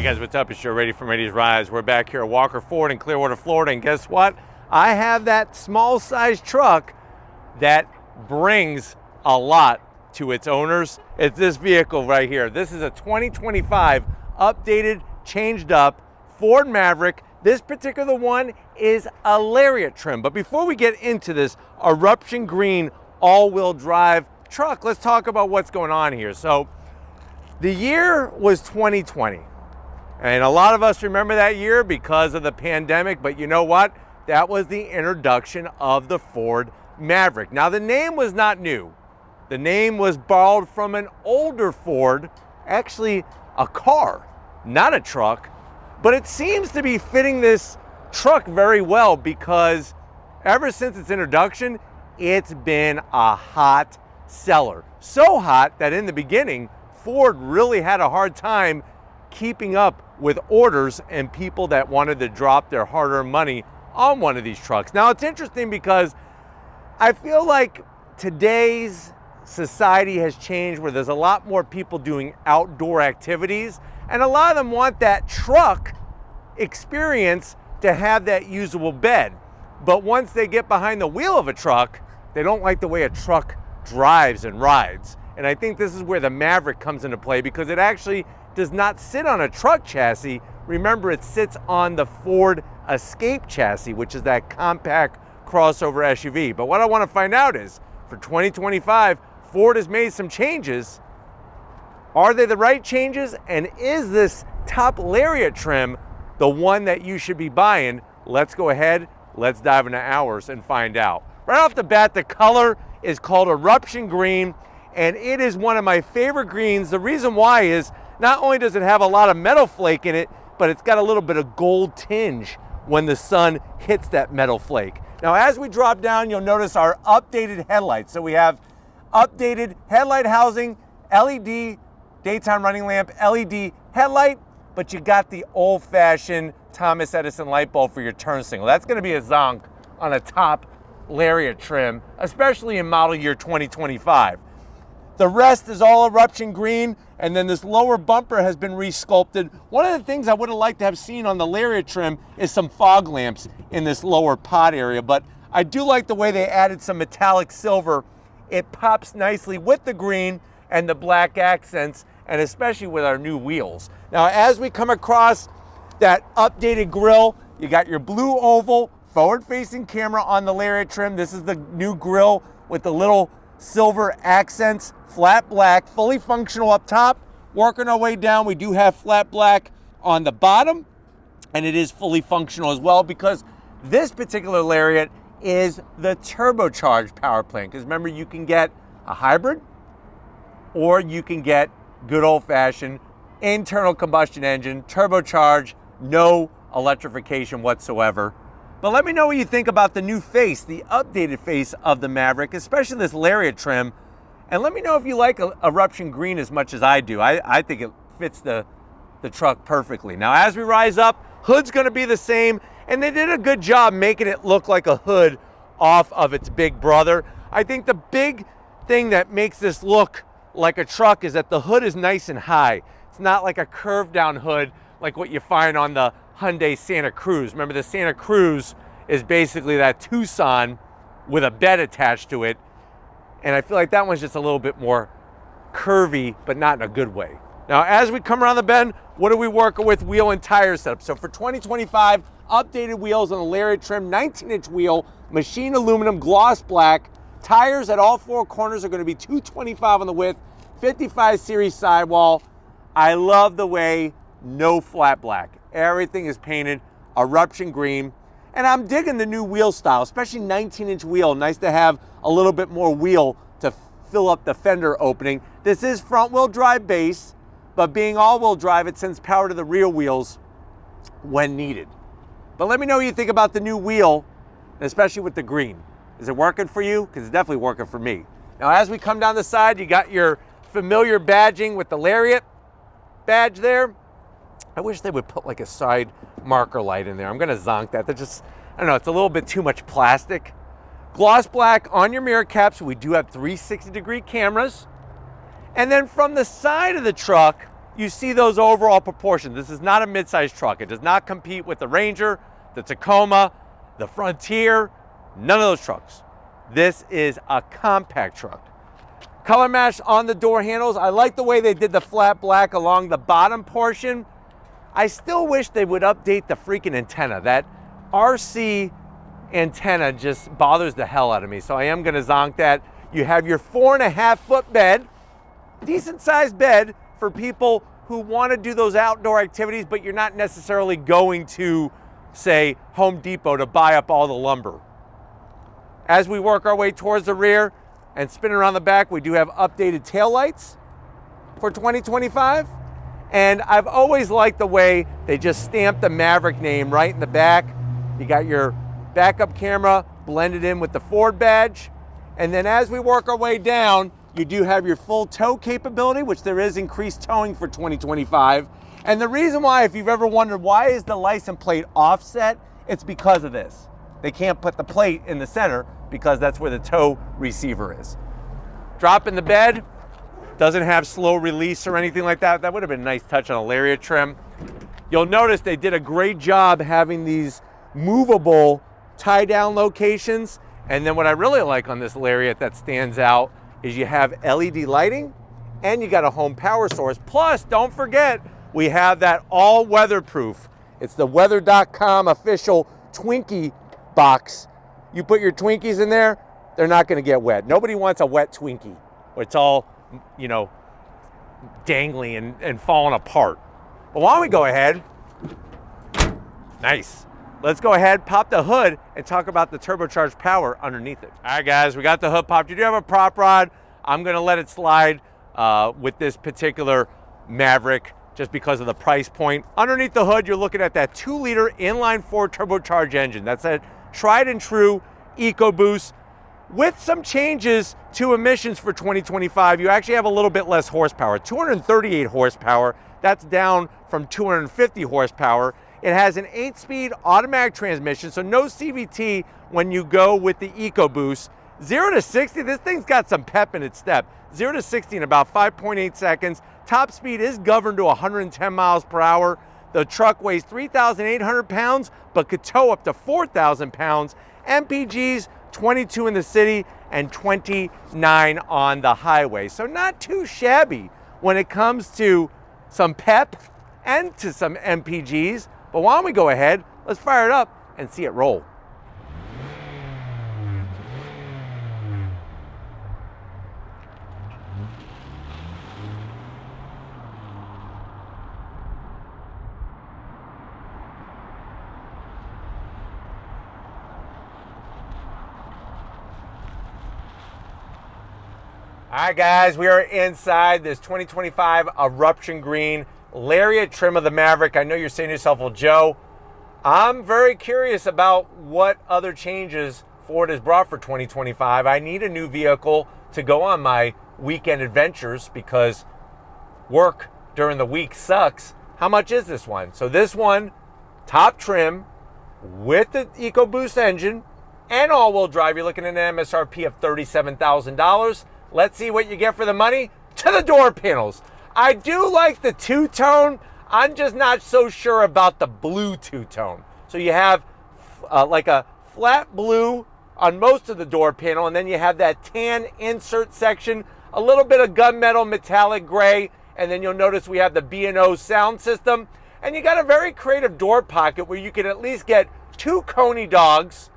guys, what's up? It's Joe Raiti from Raiti's Rise. We're back here at Walker Ford in Clearwater, Florida, and guess what? I have that small size truck that brings a lot to its owners. It's this vehicle right here. This is a 2025 updated, changed up Ford Maverick. This particular one is a Lariat trim. But before we get into this eruption green all-wheel drive truck, let's talk about what's going on here. So the year was 2020. And a lot of us remember that year because of the pandemic, but you know what? That was the introduction of the Ford Maverick. Now, the name was not new. The name was borrowed from an older Ford, actually a car, not a truck, but it seems to be fitting this truck very well because ever since its introduction, it's been a hot seller. So hot that in the beginning, Ford really had a hard time keeping up with orders and people that wanted to drop their hard-earned money on one of these trucks. Now, it's interesting because I feel like today's society has changed where there's a lot more people doing outdoor activities, and a lot of them want that truck experience to have that usable bed. But once they get behind the wheel of a truck, they don't like the way a truck drives and rides. And I think this is where the Maverick comes into play because it actually does not sit on a truck chassis. Remember, it sits on the Ford Escape chassis, which is that compact crossover SUV. But what I want to find out is, for 2025, Ford has made some changes. Are they the right changes? And is this top Lariat trim the one that you should be buying? Let's go ahead, let's dive into ours and find out. Right off the bat, the color is called Eruption Green, and it is one of my favorite greens. The reason why is not only does it have a lot of metal flake in it, but it's got a little bit of gold tinge when the sun hits that metal flake. Now, as we drop down, you'll notice our updated headlights. So we have updated headlight housing, LED, daytime running lamp, LED headlight, but you got the old-fashioned Thomas Edison light bulb for your turn signal. That's gonna be a zonk on a top Lariat trim, especially in model year 2025. The rest is all eruption green, and then this lower bumper has been resculpted. One of the things I would have liked to have seen on the Lariat trim is some fog lamps in this lower pod area, but I do like the way they added some metallic silver. It pops nicely with the green and the black accents, and especially with our new wheels. Now, as we come across that updated grille, you got your blue oval, forward-facing camera on the Lariat trim. This is the new grille with the little silver accents, flat black, fully functional up top. Working our way down, we do have flat black on the bottom, and it is fully functional as well because this particular Lariat is the turbocharged power plant. Because remember, you can get a hybrid or you can get good old-fashioned internal combustion engine, turbocharged, no electrification whatsoever. But let me know what you think about the new face, the updated face of the Maverick, especially this Lariat trim. And let me know if you like Eruption Green as much as I do. I think it fits the truck perfectly. Now, as we rise up, hood's gonna be the same, and they did a good job making it look like a hood off of its big brother. I think the big thing that makes this look like a truck is that the hood is nice and high. It's not like a curved down hood like what you find on the Hyundai Santa Cruz. Remember, the Santa Cruz is basically that Tucson with a bed attached to it. And I feel like that one's just a little bit more curvy, but not in a good way. Now, as we come around the bend, what are we working with? Wheel and tire setup. So for 2025, updated wheels on the Lariat trim, 19-inch wheel, machined aluminum, gloss black. Tires at all four corners are gonna be 225 on the width, 55 series sidewall. I love the way no flat black. Everything is painted eruption green. And I'm digging the new wheel style, especially 19-inch wheel. Nice to have a little bit more wheel to fill up the fender opening. This is front-wheel drive base, but being all-wheel drive, it sends power to the rear wheels when needed. But let me know what you think about the new wheel, especially with the green. Is it working for you? Because it's definitely working for me. Now, as we come down the side, you got your familiar badging with the Lariat badge there. I wish they would put like a side marker light in there. I'm gonna zonk that. They're just, I don't know, it's a little bit too much plastic. Gloss black on your mirror caps. We do have 360-degree cameras. And then from the side of the truck, you see those overall proportions. This is not a mid-sized truck. It does not compete with the Ranger, the Tacoma, the Frontier, none of those trucks. This is a compact truck. Color match on the door handles. I like the way they did the flat black along the bottom portion. I still wish they would update the freaking antenna. That RC antenna just bothers the hell out of me, so I am gonna zonk that. You have your 4.5-foot bed, decent sized bed for people who want to do those outdoor activities, but you're not necessarily going to, say, Home Depot to buy up all the lumber. As we work our way towards the rear and spin around the back, we do have updated taillights for 2025. And I've always liked the way they just stamped the Maverick name right in the back. You got your backup camera blended in with the Ford badge. And then as we work our way down, you do have your full tow capability, which there is increased towing for 2025. And the reason why, if you've ever wondered why is the license plate offset, it's because of this. They can't put the plate in the center because that's where the tow receiver is. Drop in the bed, doesn't have slow release or anything like that. That would have been a nice touch on a Lariat trim. You'll notice they did a great job having these movable tie down locations. And then what I really like on this Lariat that stands out is you have LED lighting and you got a home power source. Plus, don't forget, we have that all weatherproof. It's the weather.com official Twinkie box. You put your Twinkies in there, they're not gonna get wet. Nobody wants a wet Twinkie where it's all, you know, dangling and falling apart. But why don't we go ahead, nice. Let's go ahead, pop the hood, and talk about the turbocharged power underneath it. All right, guys, we got the hood popped. You do have a prop rod. I'm gonna let it slide with this particular Maverick just because of the price point. Underneath the hood, you're looking at that 2-liter inline-4 turbocharged engine. That's a tried and true EcoBoost. With some changes to emissions for 2025, you actually have a little bit less horsepower, 238 horsepower. That's down from 250 horsepower. It has an 8-speed automatic transmission, so no CVT when you go with the EcoBoost. 0 to 60, this thing's got some pep in its step. 0 to 60 in about 5.8 seconds. Top speed is governed to 110 miles per hour. The truck weighs 3,800 pounds, but could tow up to 4,000 pounds. MPGs, 22 in the city and 29 on the highway. So not too shabby when it comes to some pep and to some MPGs. But why don't we go ahead, let's fire it up and see it roll. All right, guys, we are inside this 2025 Eruption Green Lariat trim of the Maverick. I know you're saying to yourself, well, Joe, I'm very curious about what other changes Ford has brought for 2025. I need a new vehicle to go on my weekend adventures because work during the week sucks. How much is this one? So this one, top trim with the EcoBoost engine and all-wheel drive, you're looking at an MSRP of $37,000. Let's see what you get for the money. To the door panels. I do like the two-tone. I'm just not so sure about the blue two-tone. So you have like a flat blue on most of the door panel, and then you have that tan insert section, a little bit of gunmetal metallic gray, and then you'll notice we have the B&O sound system. And you got a very creative door pocket where you can at least get 2 Coney dogs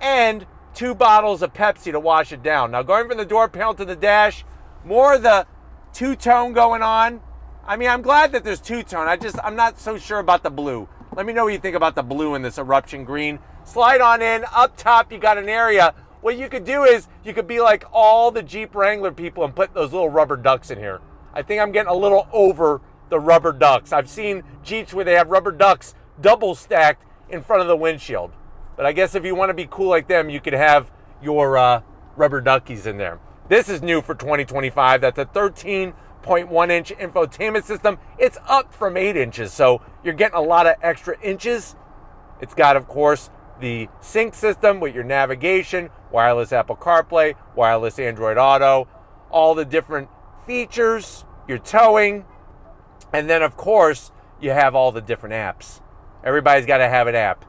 and 2 bottles of Pepsi to wash it down. Now going from the door panel to the dash, more of the two-tone going on. I mean, I'm glad that there's two-tone. I'm not so sure about the blue. Let me know what you think about the blue in this Eruption Green. Slide on in. Up top, you got an area. What you could do is you could be like all the Jeep Wrangler people and put those little rubber ducks in here. I think I'm getting a little over the rubber ducks. I've seen Jeeps where they have rubber ducks double stacked in front of the windshield. But I guess if you want to be cool like them, you could have your rubber duckies in there. This is new for 2025. That's a 13.1-inch infotainment system. It's up from 8 inches, so you're getting a lot of extra inches. It's got, of course, the sync system with your navigation, wireless Apple CarPlay, wireless Android Auto, all the different features, your towing. And then, of course, you have all the different apps. Everybody's got to have an app.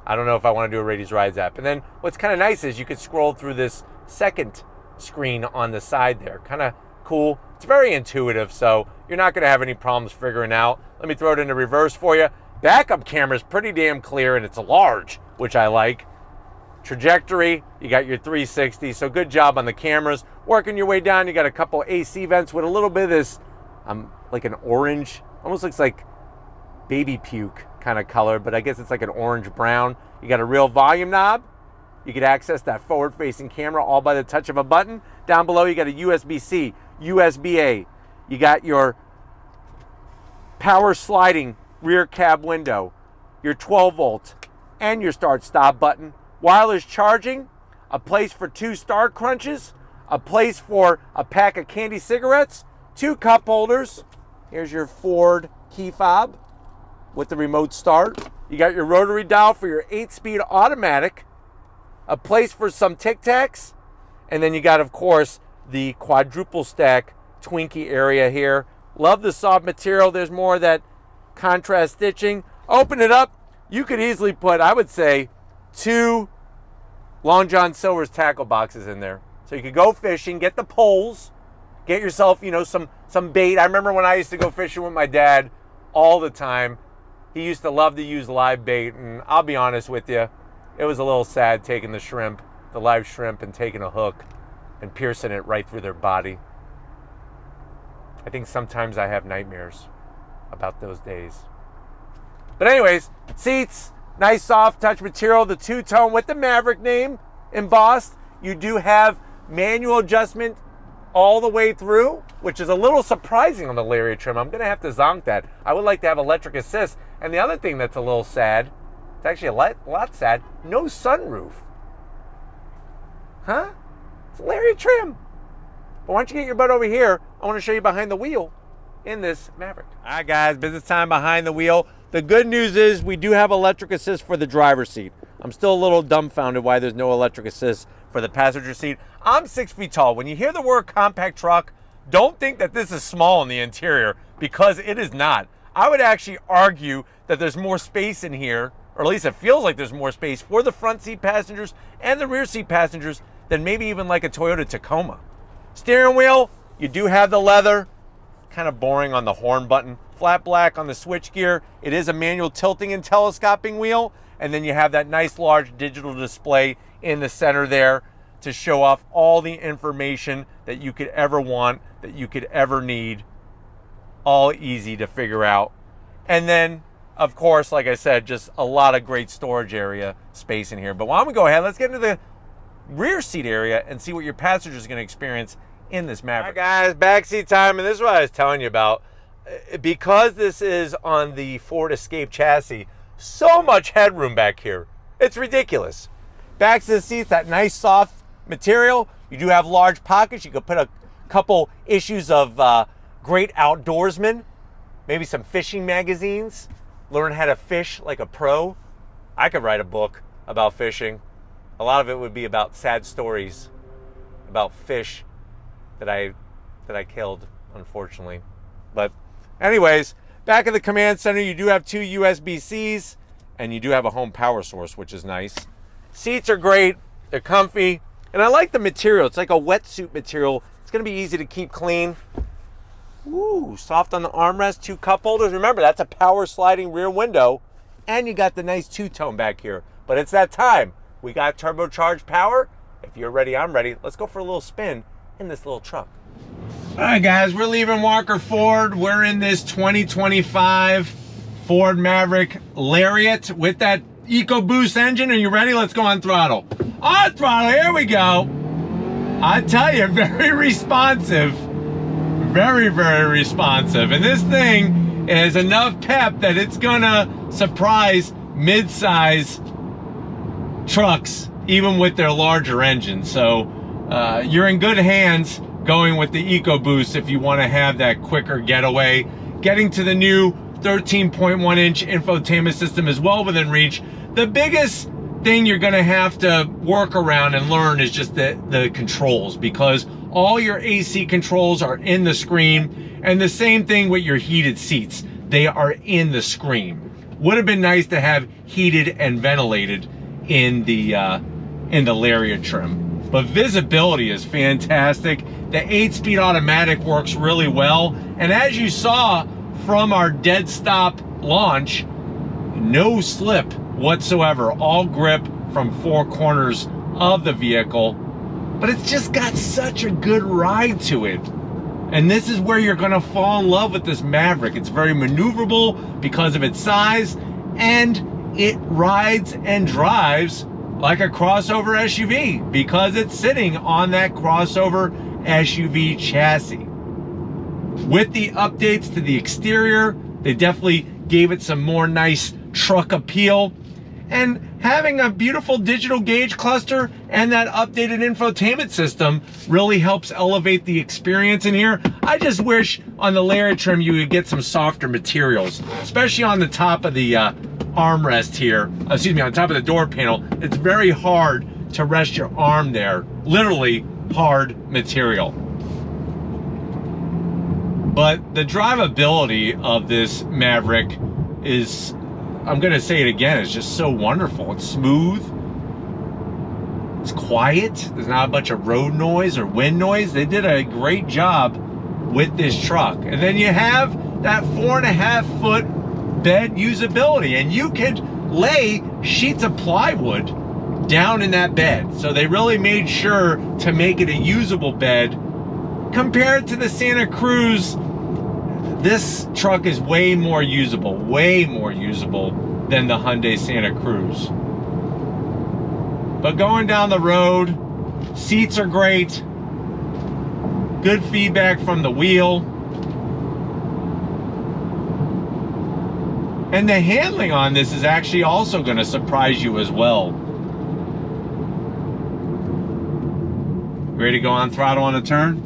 I don't know if I want to do a Raiti's Rides app. And then what's kind of nice is you could scroll through this second screen on the side there. Kind of cool. It's very intuitive, so you're not going to have any problems figuring out. Let me throw it into reverse for you. Backup camera is pretty damn clear, and it's large, which I like. Trajectory, you got your 360, so good job on the cameras. Working your way down, you got a couple AC vents with a little bit of this, like an orange, almost looks like baby puke kind of color, but I guess it's like an orange brown. You got a real volume knob. You can access that forward-facing camera all by the touch of a button. Down below, you got a USB-C, USB-A. You got your power sliding rear cab window, your 12-volt, and your start-stop button. Wireless charging, a place for 2 Star Crunches, a place for a pack of candy cigarettes, 2 cup holders. Here's your Ford key fob with the remote start. You got your rotary dial for your 8-speed automatic, a place for some Tic Tacs, and then you got, of course, the quadruple stack Twinkie area here. Love the soft material. There's more of that contrast stitching. Open it up. You could easily put, I would say, 2 Long John Silver's tackle boxes in there. So you could go fishing, get the poles, get yourself, you know, some bait. I remember when I used to go fishing with my dad all the time. He used to love to use live bait, and I'll be honest with you, it was a little sad taking the shrimp, the live shrimp, and taking a hook and piercing it right through their body. I think sometimes I have nightmares about those days. But anyways, seats, nice soft touch material, the two-tone with the Maverick name embossed. You do have manual adjustment all the way through, which is a little surprising on the Lariat trim. I'm going to have to zonk that. I would like to have electric assist. And the other thing that's a little sad, it's actually a lot sad, no sunroof. Huh? It's a Lariat trim. But why don't you get your butt over here? I want to show you behind the wheel in this Maverick. All right, guys, business time behind the wheel. The good news is we do have electric assist for the driver's seat. I'm still a little dumbfounded why there's no electric assist for the passenger seat. I'm 6 feet tall. When you hear the word compact truck, don't think that this is small in the interior, because it is not. I would actually argue that there's more space in here, or at least it feels like there's more space for the front seat passengers and the rear seat passengers than maybe even like a Toyota Tacoma. Steering wheel, you do have the leather, kind of boring on the horn button. Flat black on the switch gear. It is a manual tilting and telescoping wheel. And then you have that nice large digital display in the center there to show off all the information that you could ever want, that you could ever need. All easy to figure out. And then, of course, like I said, just a lot of great storage area space in here. But why don't we go ahead, let's get into the rear seat area and see what your passengers are going to experience in this Maverick. All right, guys, backseat time, and this is what I was telling you about. Because this is on the Ford Escape chassis, so much headroom back here. It's ridiculous. Back to the seats, that nice soft material. You do have large pockets. You could put a couple issues of Great Outdoorsman, maybe some fishing magazines, learn how to fish like a pro. I could write a book about fishing. A lot of it would be about sad stories about fish that I killed, unfortunately. But anyways, back at the command center, you do have 2 USB-Cs, and you do have a home power source, which is nice. Seats are great. They're comfy. And I like the material. It's like a wetsuit material. It's going to be easy to keep clean. Ooh, soft on the armrest. 2 cup holders. Remember, that's a power sliding rear window. And you got the nice two-tone back here. But it's that time. We got turbocharged power. If you're ready, I'm ready. Let's go for a little spin in this little truck. All right, guys, we're leaving Walker Ford. We're in this 2025 Ford Maverick Lariat with that EcoBoost engine. Are you ready? Let's go on throttle. On throttle, here we go. I tell you, very responsive. Very, very responsive. And this thing is enough pep that it's gonna surprise mid-size trucks, even with their larger engines. So you're in good hands going with the EcoBoost if you want to have that quicker getaway. Getting to the new 13.1-inch infotainment system is well within reach. The biggest thing you're gonna have to work around and learn is just the controls, because all your AC controls are in the screen, and the same thing with your heated seats. They are in the screen. Would have been nice to have heated and ventilated in the Lariat trim. But visibility is fantastic. The 8-speed automatic works really well. And as you saw from our dead stop launch, no slip whatsoever. All grip from 4 corners of the vehicle. But it's just got such a good ride to it. And this is where you're gonna fall in love with this Maverick. It's very maneuverable because of its size, and it rides and drives like a crossover SUV because it's sitting on that crossover SUV chassis. With the updates to the exterior, they definitely gave it some more nice truck appeal. And having a beautiful digital gauge cluster and that updated infotainment system really helps elevate the experience in here. I just wish on the Lariat trim you would get some softer materials, especially on the top of the armrest here. Excuse me, on top of the door panel. It's very hard to rest your arm there. Literally hard material. But the drivability of this Maverick is, I'm gonna say it again, it's just so wonderful. It's smooth, it's quiet, there's not a bunch of road noise or wind noise. They did a great job with this truck. And then you have that 4.5-foot bed usability, and you could lay sheets of plywood down in that bed. So they really made sure to make it a usable bed. Compared to the Santa Cruz, this truck is way more usable than the Hyundai Santa Cruz. But going down the road, seats are great, good feedback from the wheel, and the handling on this is actually also going to surprise you as well. Ready to go on throttle on a turn?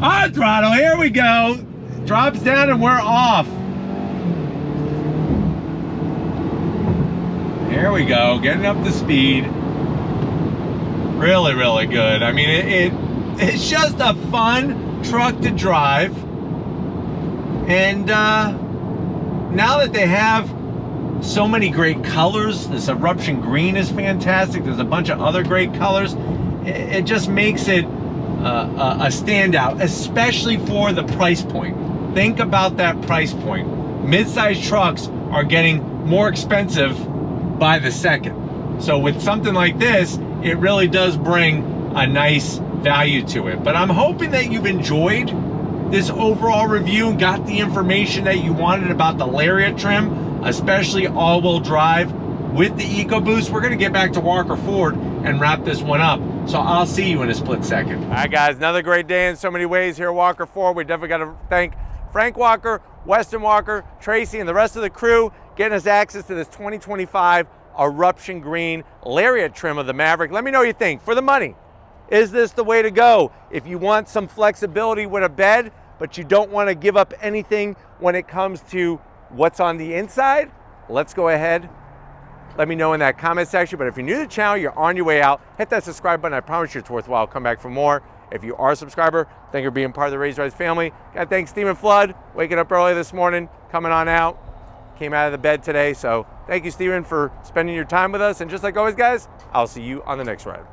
On throttle, here we go. Drops down and we're off. Here we go, getting up to speed. Really, really good. I mean, it's just a fun truck to drive. And now that they have so many great colors, this eruption green is fantastic. There's a bunch of other great colors. It just makes it a standout, especially for the price point. Think about that price point. Mid-sized trucks are getting more expensive by the second. So with something like this, it really does bring a nice value to it. But I'm hoping that you've enjoyed this overall review and got the information that you wanted about the Lariat trim, especially all-wheel drive with the EcoBoost. We're gonna get back to Walker Ford and wrap this one up. So I'll see you in a split second. All right, guys, another great day in so many ways here at Walker Ford. We definitely got to thank Frank Walker, Weston Walker, Tracy, and the rest of the crew getting us access to this 2025 eruption green Lariat trim of the Maverick. Let me know what you think. For the money, is this the way to go? If you want some flexibility with a bed, but you don't want to give up anything when it comes to what's on the inside, let's go ahead. Let me know in that comment section. But if you're new to the channel, you're on your way out, hit that subscribe button. I promise you it's worthwhile. Come back for more. If you are a subscriber, thank you for being part of the Raised Rise family. Gotta thank Stephen Flood, waking up early this morning, coming on out. Came out of the bed today. So thank you, Stephen, for spending your time with us. And just like always, guys, I'll see you on the next ride.